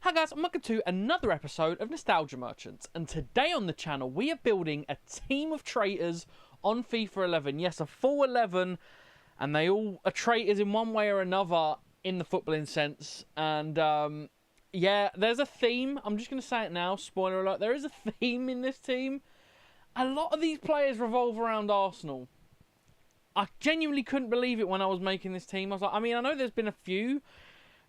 Hi guys, and welcome to another episode of Nostalgia Merchants, and today on the channel we are building a team of traitors on FIFA 11. Yes, a full 11, and they all are traitors in one way or another in the footballing sense. And yeah, there's a theme. I'm just going to say it now, spoiler alert, there is a theme in this team. A lot of these players revolve around Arsenal. I genuinely couldn't believe it when I was making this team. I was like, I know there's been a few.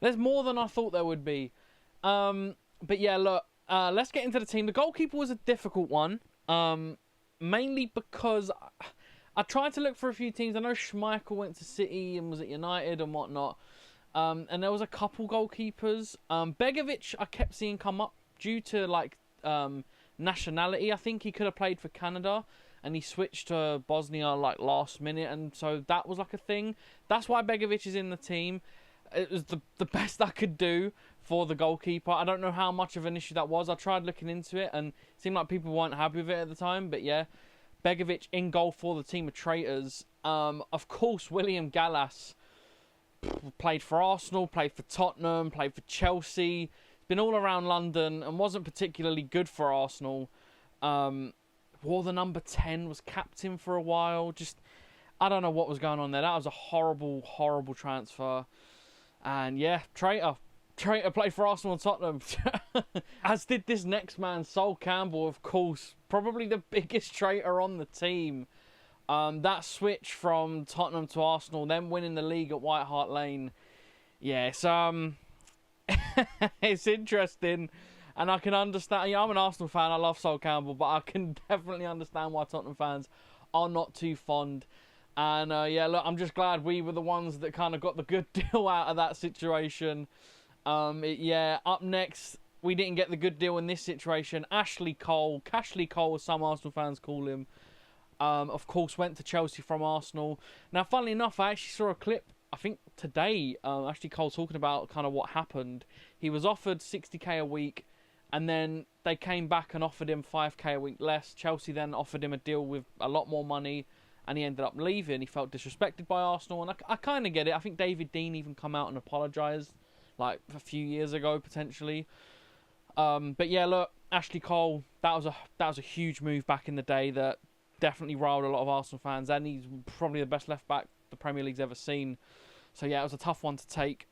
There's more than I thought there would be. But yeah, look, let's get into the team. The goalkeeper was a difficult one, mainly because I tried to look for a few teams. I know Schmeichel went to City and was at United and whatnot, and there was a couple goalkeepers. Begovic, I kept seeing come up due to like nationality. I think he could have played for Canada, and he switched to Bosnia like last minute, and so that was like a thing. That's why Begovic is in the team. It was the best I could do for the goalkeeper. I don't know how much of an issue that was. I tried looking into it and it seemed like people weren't happy with it at the time. But yeah, Begovic in goal for the team of traitors. Of course, William Gallas played for Arsenal, played for Tottenham, played for Chelsea. He's been all around London and wasn't particularly good for Arsenal. Wore the number 10, was captain for a while. Just, I don't know what was going on there. That was a horrible, horrible transfer. And yeah, Traitor played for Arsenal and Tottenham. As did this next man, Sol Campbell, of course. Probably the biggest traitor on the team. That switch from Tottenham to Arsenal, then winning the league at White Hart Lane. Yes, it's interesting. And I can understand, I'm an Arsenal fan, I love Sol Campbell, but I can definitely understand why Tottenham fans are not too fond. And yeah, look, I'm just glad we were the ones that kind of got the good deal out of that situation. Yeah, up next, we didn't get the good deal in this situation. Ashley Cole, Cashley Cole, as some Arsenal fans call him, of course, went to Chelsea from Arsenal. Now, funnily enough, I actually saw a clip, I think today, Ashley Cole talking about kind of what happened. He was offered 60k a week, and then they came back and offered him 5k a week less. Chelsea then offered him a deal with a lot more money, and he ended up leaving. He felt disrespected by Arsenal, and I kind of get it. I think David Dean even come out and apologised, like, a few years ago, potentially. But yeah, look, Ashley Cole, that was a huge move back in the day that definitely riled a lot of Arsenal fans, and he's probably the best left-back the Premier League's ever seen. So yeah, it was a tough one to take.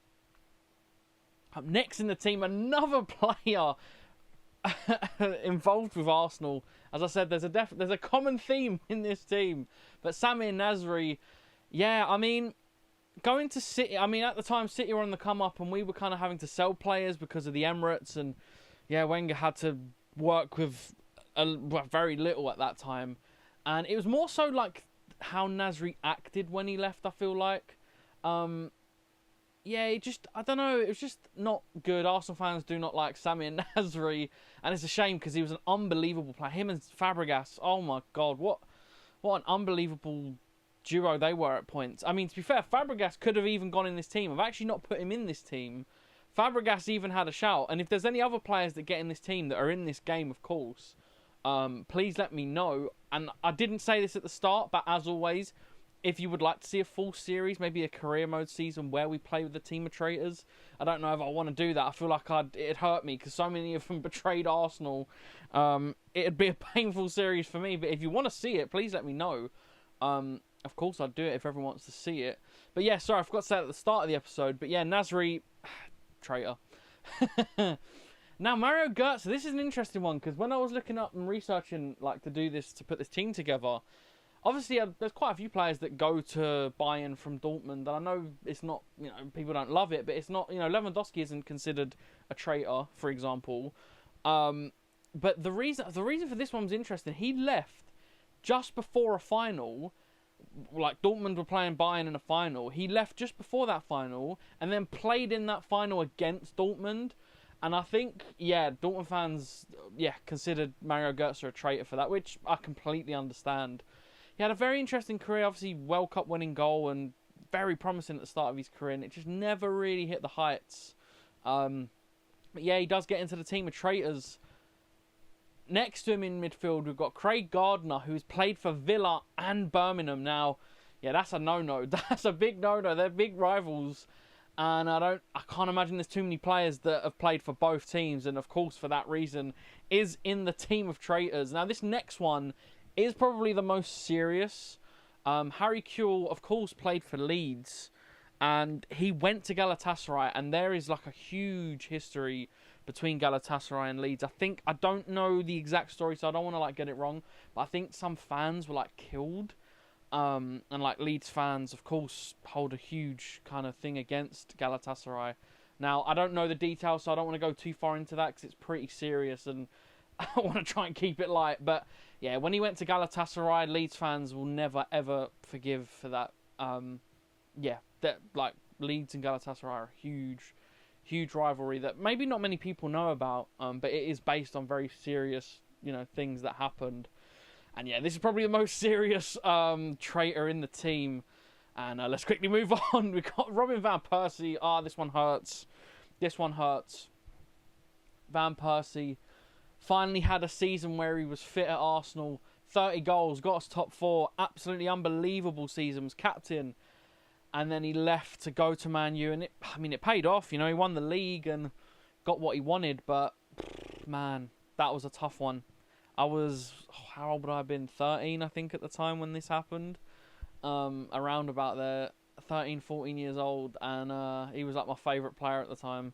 Up next in the team, another player involved with Arsenal. As I said, there's a common theme in this team. But Samir Nasri, yeah, going to City, at the time City were on the come up and we were kind of having to sell players because of the Emirates, and yeah, Wenger had to work with very little at that time. And it was more so like how Nasri acted when he left, I feel like. Yeah, I don't know, it was just not good. Arsenal fans do not like Samir Nasri, and it's a shame because he was an unbelievable player. Him and Fabregas, oh my God, what an unbelievable duo they were at points. To be fair, Fabregas could have even gone in this team. I've actually not put him in this team. Fabregas even had a shout, and if there's any other players that get in this team that are in this game, of course, please let me know. And I didn't say this at the start, but as always, if you would like to see a full series, maybe a career mode season where we play with a team of traitors, I don't know if I want to do that. I feel like it'd hurt me because so many of them betrayed Arsenal. It'd be a painful series for me, but if you want to see it, please let me know. Of course, I'd do it if everyone wants to see it. But yeah, sorry, I forgot to say at the start of the episode. But yeah, Nasri, traitor. Now, Mario Götze, this is an interesting one because when I was looking up and researching like to do this, to put this team together, obviously, there's quite a few players that go to Bayern from Dortmund, and I know it's not, people don't love it, but it's not, Lewandowski isn't considered a traitor, for example. But the reason for this one was interesting. He left just before a final, like Dortmund were playing Bayern in a final. He left just before that final, and then played in that final against Dortmund. And I think, yeah, Dortmund fans, considered Mario Götze a traitor for that, which I completely understand. He had a very interesting career, obviously World Cup winning goal and very promising at the start of his career, and it just never really hit the heights. But yeah, he does get into the team of traitors. Next to him in midfield, we've got Craig Gardner, who's played for Villa and Birmingham. Now, yeah, that's a no-no. That's a big no-no. They're big rivals. And I can't imagine there's too many players that have played for both teams, and of course for that reason is in the team of traitors. Now this next one is probably the most serious. Harry Kewell, of course, played for Leeds, and he went to Galatasaray, and there is like a huge history between Galatasaray and Leeds. I don't know the exact story, so I don't want to like get it wrong, but I think some fans were like killed. And like Leeds fans, of course, hold a huge kind of thing against Galatasaray. Now, I don't know the details, so I don't want to go too far into that because it's pretty serious, and I want to try and keep it light. But yeah, when he went to Galatasaray, Leeds fans will never ever forgive for that. Yeah, that like Leeds and Galatasaray are a huge rivalry that maybe not many people know about. But it is based on very serious, things that happened. And yeah, this is probably the most serious traitor in the team. And let's quickly move on. We've got Robin Van Persie. This one hurts. This one hurts. Van Persie finally had a season where he was fit at Arsenal. 30 goals, got us top 4. Absolutely unbelievable season. Was captain. And then he left to go to Man U. And it paid off. He won the league and got what he wanted. But, man, that was a tough one. I was, how old would I have been? 13, I think, at the time when this happened. Around about there, 13, 14 years old. And he was like my favourite player at the time.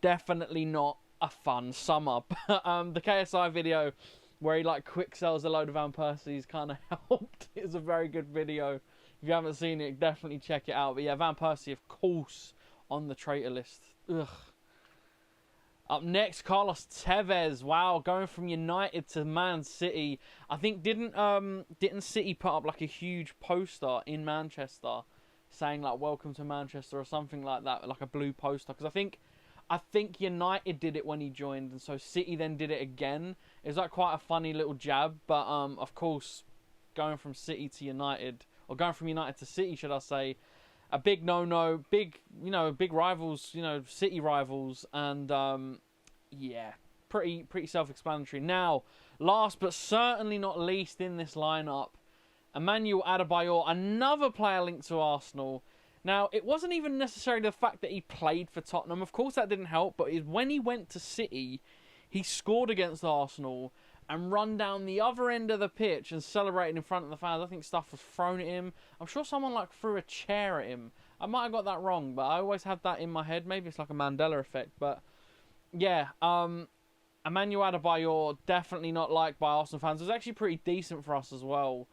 Definitely not a fun summer. But the KSI video where he like quick sells a load of Van Persie's kind of helped. It's a very good video. If you haven't seen it, definitely check it out. But yeah, Van Persie, of course, on the traitor list. Ugh. Up next, Carlos Tevez. Wow, going from United to Man City. I think didn't City put up like a huge poster in Manchester saying like "Welcome to Manchester" or something like that, like a blue poster? Because I think United did it when he joined, and so City then did it again. It was like quite a funny little jab, but of course, going from City to United, or going from United to City, should I say? A big no-no, big rivals, City rivals, and yeah, pretty self-explanatory. Now, last but certainly not least in this lineup, Emmanuel Adebayor, another player linked to Arsenal. Now, it wasn't even necessarily the fact that he played for Tottenham. Of course, that didn't help, but when he went to City, he scored against Arsenal and run down the other end of the pitch and celebrated in front of the fans. I think stuff was thrown at him. I'm sure someone like threw a chair at him. I might have got that wrong, but I always had that in my head. Maybe it's like a Mandela effect, but yeah, Emmanuel Adebayor, definitely not liked by Arsenal fans. It was actually pretty decent for us as well.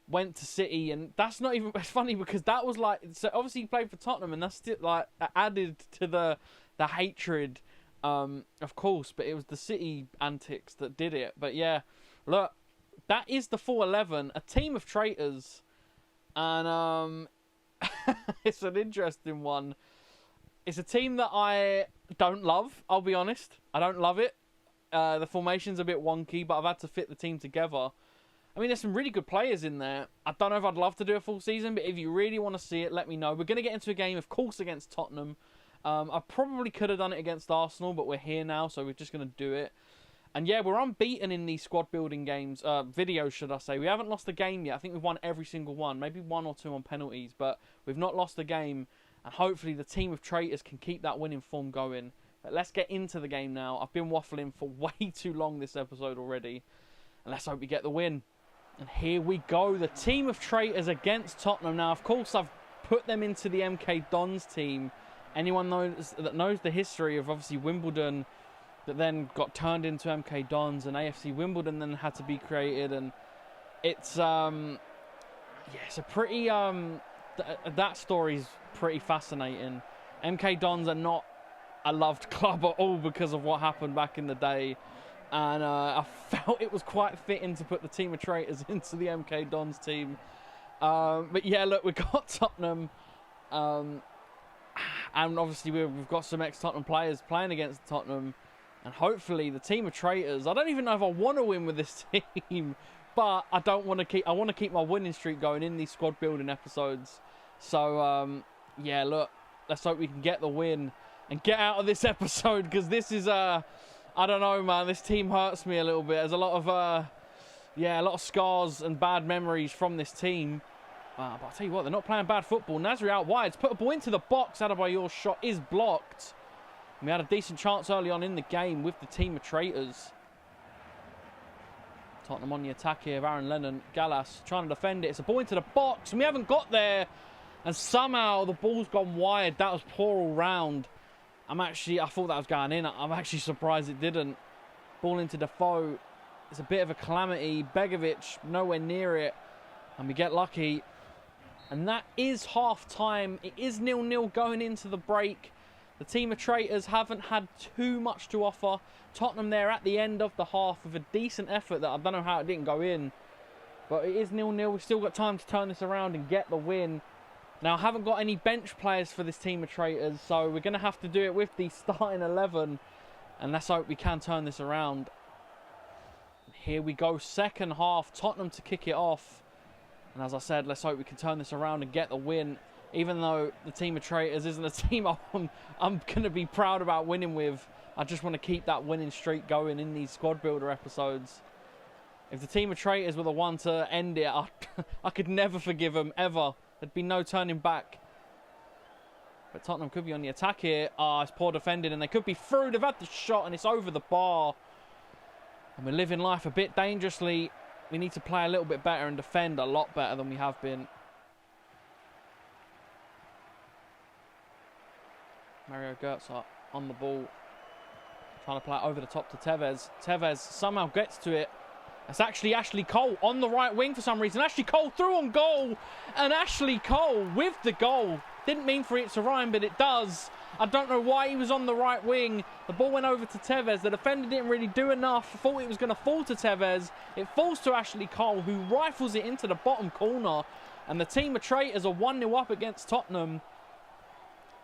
Went to City, and that's not even... It's funny because that was like... So obviously he played for Tottenham, and that's still like added to the hatred, of course, but it was the City antics that did it. But yeah, look, that is the full 11, a team of traitors, and it's an interesting one. It's a team that I don't love, I'll be honest. I don't love it. The formation's a bit wonky, but I've had to fit the team together. I mean, there's some really good players in there. I don't know if I'd love to do a full season, but if you really want to see it, let me know. We're going to get into a game, of course, against Tottenham. I probably could have done it against Arsenal, but we're here now, so we're just going to do it. And yeah, we're unbeaten in these squad building games, videos, should I say. We haven't lost a game yet. I think we've won every single one, maybe 1 or 2 on penalties, but we've not lost a game. And hopefully the team of traitors can keep that winning form going. But let's get into the game now. I've been waffling for way too long this episode already. And let's hope we get the win. And here we go. The team of traitors against Tottenham. Now, of course, I've put them into the MK Dons team. Anyone that knows the history of, obviously, Wimbledon that then got turned into MK Dons, and AFC Wimbledon then had to be created. And it's, yeah, it's a pretty... that story's pretty fascinating. MK Dons are not a loved club at all because of what happened back in the day, and I felt it was quite fitting to put the team of traitors into the MK Dons team. But yeah, look, we've got Tottenham, and obviously we've got some ex-Tottenham players playing against Tottenham, and hopefully the team of traitors... I don't even know if I want to win with this team, but I want to keep my winning streak going in these squad building episodes. So yeah, look, let's hope we can get the win and get out of this episode, because this is I don't know, man, this team hurts me a little bit. There's a lot of a lot of scars and bad memories from this team. But I'll tell you what, they're not playing bad football. Nasri out wide. Put a ball into the box. Adebayor's shot is blocked. And we had a decent chance early on in the game with the team of traitors. Tottenham on the attack here. Aaron Lennon, Gallas trying to defend it. It's a ball into the box, and we haven't got there. And somehow the ball's gone wide. That was poor all round. I thought that was going in. I'm actually surprised it didn't. Ball into Defoe. It's a bit of a calamity. Begovic nowhere near it. And we get lucky. And that is half-time. It is 0-0 going into the break. The team of traitors haven't had too much to offer. Tottenham there at the end of the half with a decent effort that I don't know how it didn't go in. But it is 0-0. We've still got time to turn this around and get the win. Now, I haven't got any bench players for this team of traitors, so we're going to have to do it with the starting 11. And let's hope we can turn this around. Here we go, second half. Tottenham to kick it off. And as I said, let's hope we can turn this around and get the win. Even though the team of traitors isn't a team I'm going to be proud about winning with. I just want to keep that winning streak going in these squad builder episodes. If the team of traitors were the one to end it, I could never forgive them, ever. There'd be no turning back. But Tottenham could be on the attack here. It's poor defending, and they could be through. They've had the shot, and it's over the bar. And we're living life a bit dangerously. We need to play a little bit better and defend a lot better than we have been. Mario Götze on the ball. Trying to play it over the top to Tevez. Tevez somehow gets to it. It's actually Ashley Cole on the right wing for some reason. Ashley Cole through on goal. And Ashley Cole with the goal. Didn't mean for it to rhyme, but it does. I don't know why he was on the right wing. The ball went over to Tevez. The defender didn't really do enough. I thought it was going to fall to Tevez. It falls to Ashley Cole, who rifles it into the bottom corner. And the team of traitors are 1-0 up against Tottenham.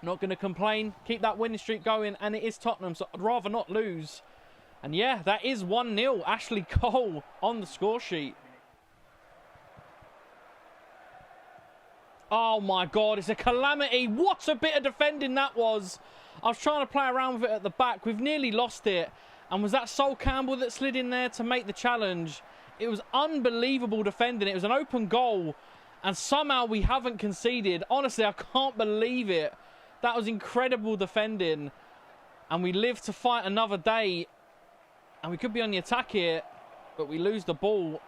Not going to complain. Keep that winning streak going. And it is Tottenham, so I'd rather not lose. And yeah, that is 1-0. Ashley Cole on the score sheet. Oh my God, it's a calamity. What a bit of defending that was. I was trying to play around with it at the back. We've nearly lost it. And was that Sol Campbell that slid in there to make the challenge? It was unbelievable defending. It was an open goal. And somehow we haven't conceded. Honestly, I can't believe it. That was incredible defending. And we live to fight another day. And we could be on the attack here. But we lose the ball.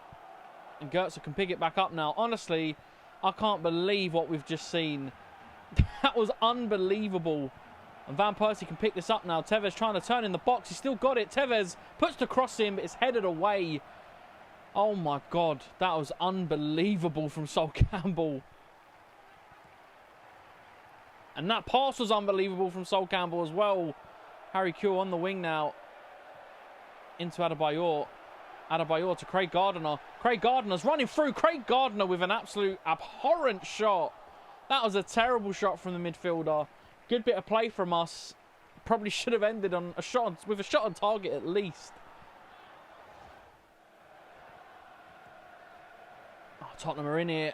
And Götze can pick it back up now. Honestly, I can't believe what we've just seen. That was unbelievable. And Van Persie can pick this up now. Tevez trying to turn in the box. He's still got it. Tevez puts the cross in, but it's headed away. Oh my God. That was unbelievable from Sol Campbell. And that pass was unbelievable from Sol Campbell as well. Harry Kewell on the wing now. Into Adebayor. Adebayor to Craig Gardner. Craig Gardner's running through. Craig Gardner with an absolute abhorrent shot. That was a terrible shot from the midfielder. Good bit of play from us. Probably should have ended on a shot with a shot on target at least. Oh, Tottenham are in here.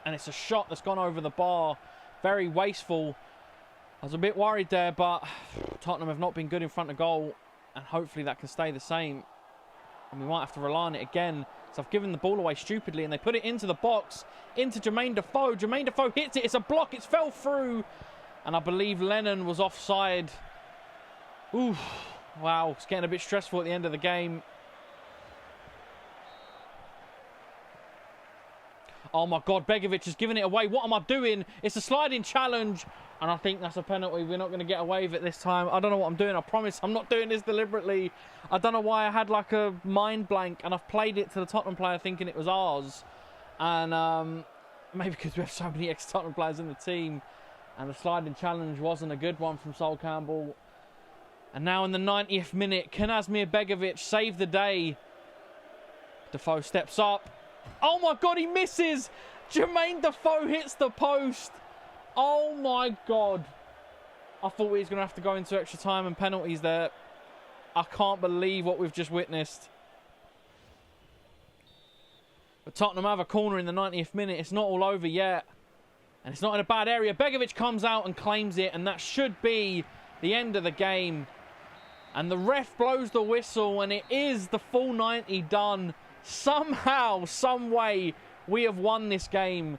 And it's a shot that's gone over the bar. Very wasteful. I was a bit worried there, but Tottenham have not been good in front of goal. And hopefully that can stay the same. And we might have to rely on it again. So I've given the ball away stupidly. And they put it into the box. Into Jermaine Defoe. Jermaine Defoe hits it. It's a block. It's fell through. And I believe Lennon was offside. Ooh. Wow. It's getting a bit stressful at the end of the game. Oh my God. Begovic has given it away. What am I doing? It's a sliding challenge. And I think that's a penalty. We're not going to get away with it this time. I don't know what I'm doing. I promise I'm not doing this deliberately. I don't know why I had like a mind blank. And I've played it to the Tottenham player thinking it was ours. And maybe because we have so many ex-Tottenham players in the team. And the sliding challenge wasn't a good one from Sol Campbell. And now in the 90th minute, Kanazmir Begovic saved the day. Defoe steps up. Oh my God, he misses! Jermaine Defoe hits the post. Oh my God. I thought we was going to have to go into extra time and penalties there. I can't believe what we've just witnessed. But Tottenham have a corner in the 90th minute. It's not all over yet. And it's not in a bad area. Begovic comes out and claims it. And that should be the end of the game. And the ref blows the whistle. And it is the full 90 done. Somehow, some way, we have won this game.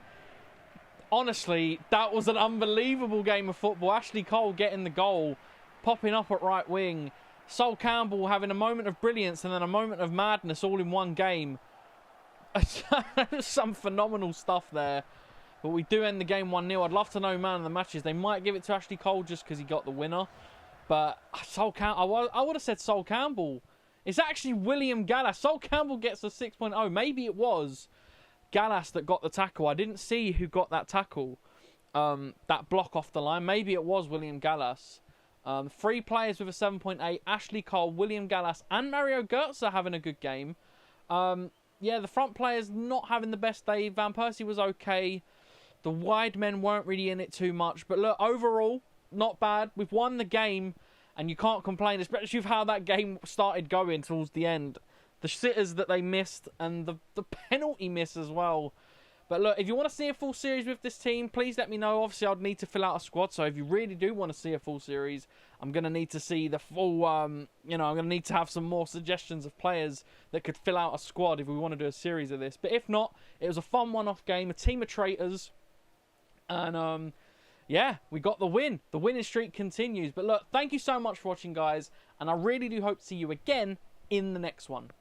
honestly, that was an unbelievable game of football. Ashley Cole getting the goal, popping up at right wing. Sol Campbell having a moment of brilliance and then a moment of madness all in one game. Some phenomenal stuff there. But we do end the game 1-0. I'd love to know man of the matches. They might give it to Ashley Cole just because he got the winner. But Sol Campbell, I would have said Sol Campbell. It's actually William Gallas. Sol Campbell gets a 6.0. Maybe it was Gallas that got the tackle. I didn't see who got that tackle. That block off the line. Maybe it was William Gallas. 3 players with a 7.8. Ashley Cole, William Gallas, and Mario Götze are having a good game. Yeah, the front players not having the best day. Van Persie was okay. The wide men weren't really in it too much. But look, overall, not bad. We've won the game, and you can't complain, especially with how that game started going towards the end. The sitters that they missed, and the penalty miss as well. But look, if you want to see a full series with this team, please let me know. Obviously, I'd need to fill out a squad. So if you really do want to see a full series, I'm going to need to see the full, I'm going to need to have some more suggestions of players that could fill out a squad if we want to do a series of this. But if not, it was a fun one-off game, a team of traitors. And, yeah, we got the win. The winning streak continues. But look, thank you so much for watching, guys. And I really do hope to see you again in the next one.